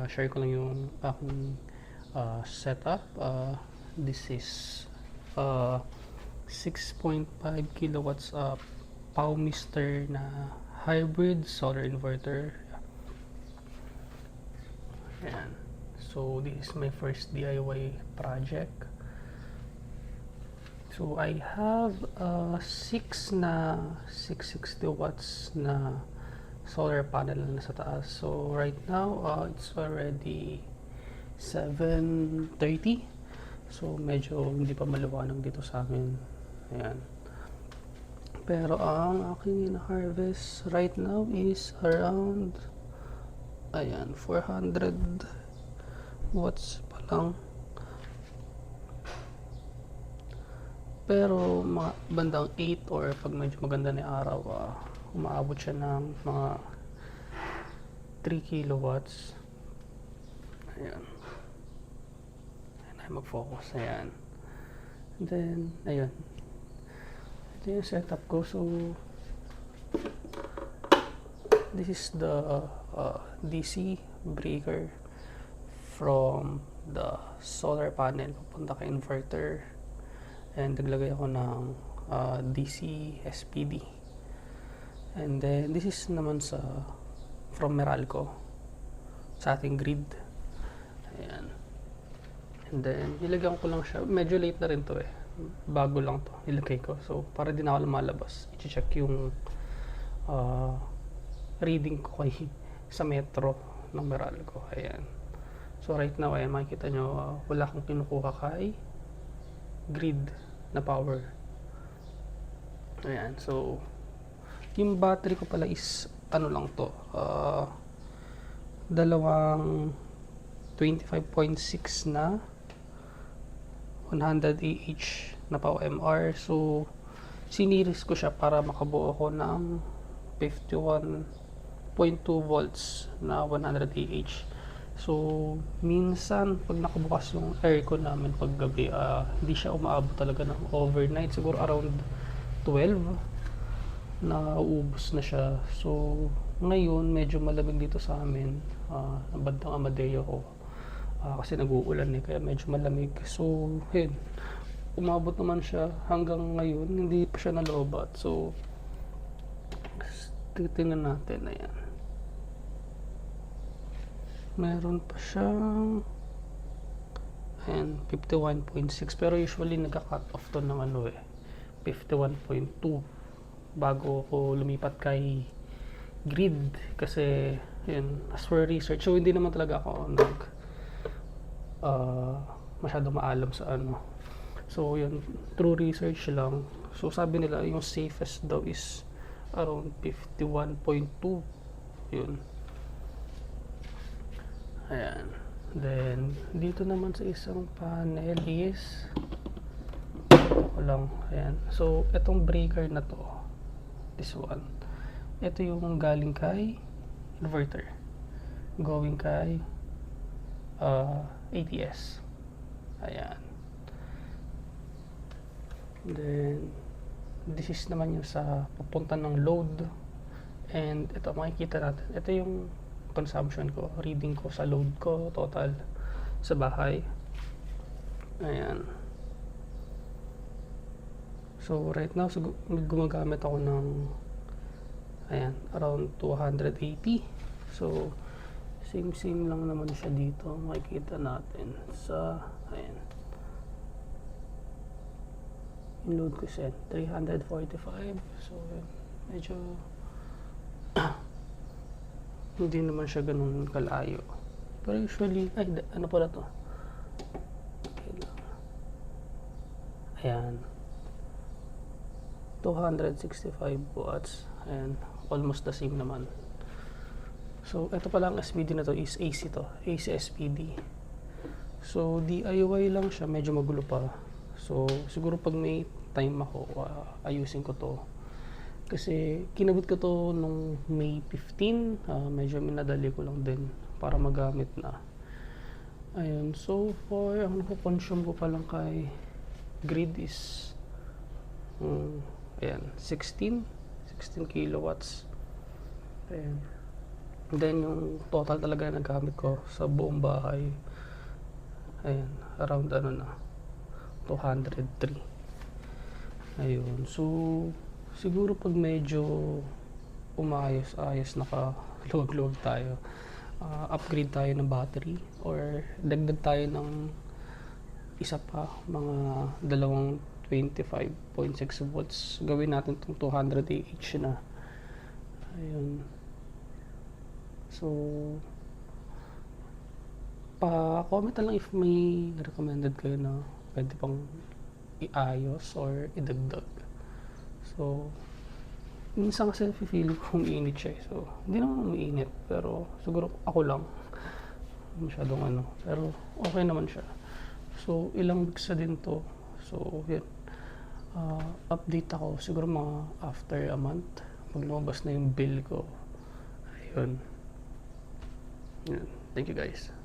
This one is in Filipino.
Share ko lang yung aking setup. This is uh, 6.5 kilowatts Powmister na hybrid solar inverter. Ayan. So this is my first DIY project. So I have 660 watts na solar panel na nasa taas. So right now it's already 7:30. So medyo hindi pa maliwanag dito sa amin. Ayan. Pero ang aking na-harvest right now is around 400 watts pa lang. Pero mga bandang 8 or pag medyo maganda na yung araw, umaabot siya ng mga 3 kilowatts. Ayan. Ayan ay mag-focus. Ayan. And then, ayun. Ito yung setup ko. So, this is the DC breaker from the solar panel papunta kay inverter. And naglagay ako ng DC SPD. And then this is naman from Meralco sa ating grid. Ayan. And then nilagyan ko lang siya. Medyo late na rin to bago lang to nilagay ko. So para din ako lumalabas, i-check yung reading ko kay sa metro ng Meralco. Ayan. So right now, ayan, makikita nyo, wala akong kinukuha kay grid na power. Ayan. So yung battery ko pala is ano lang to, dalawang 25.6 na 100 Ah na PowerMR. So siniris ko siya para makabuo ko ng 51.2 volts na 100 Ah. So minsan pag nakabukas yung aircon namin pag gabi, hindi siya umaabot talaga ng overnight. Siguro around 12 na uubos na siya. So ngayon medyo malamig dito sa amin, bandang Amadeo ko, kasi nag-uulan kaya medyo malamig. So yun, umabot naman siya hanggang ngayon, hindi pa siya nalobat. So titingnan natin. Ayan, meron pa siyang 51.6, pero usually nagka-cut off to ng 51.2 bago ko lumipat kay grid, kasi yun, as for research. So hindi naman talaga ako masyado maalam sa so yun, through research lang. So sabi nila yung safest daw is around 51.2. Yun. Ayan. Then dito naman sa isang panel is lang. Ayan. So etong breaker na to, this one, ito yung galing kay inverter going kay ATS. Ayan. Then this is naman yung sa papunta ng load. And ito makikita natin, ito yung consumption ko, reading ko sa load ko total sa bahay. Ayan. So right now, gumagamit ako ng around 280. So same lang naman siya dito. Makikita natin sa yung load ko set 345. So medyo hindi naman siya ganun kalayo. Pero usually, ano pala to? Ayan. 265 watts. Ayan. Almost the same naman. So, ito pala ang SPD na to is AC to. AC SPD. So, DIY lang siya. Medyo magulo pa. So, siguro pag may time ako, ayusin ko to. Kasi kinabit ko to nung May 15. Medyo minadali ko lang din para magamit na. Ayun. So far, ang nakukonsume ko pa lang kay grid is 16 kilowatts. Ayan. Then yung total talaga na nagamit ko sa buong bahay, ayan, around ano na, 203. Ayun. So, siguro pag medyo umayos-ayos, nakaluwag-luwag tayo, upgrade tayo ng battery or dagdag tayo ng isa pa, mga dalawang 25.6 volts. Gawin natin itong 200 AH na. Ayun. So, pa-comment na lang if may recommended kayo na pwede pang iayos or idagdag. So, minsan kasi feel ko umiinit siya eh. So, hindi naman umiinit, pero siguro ako lang masyadong ano, pero okay naman siya. So, ilang weeks na din to. So, yun. Update ako siguro mga after a month pag lumabas na yung bill ko. Ayun. Yun. Thank you guys.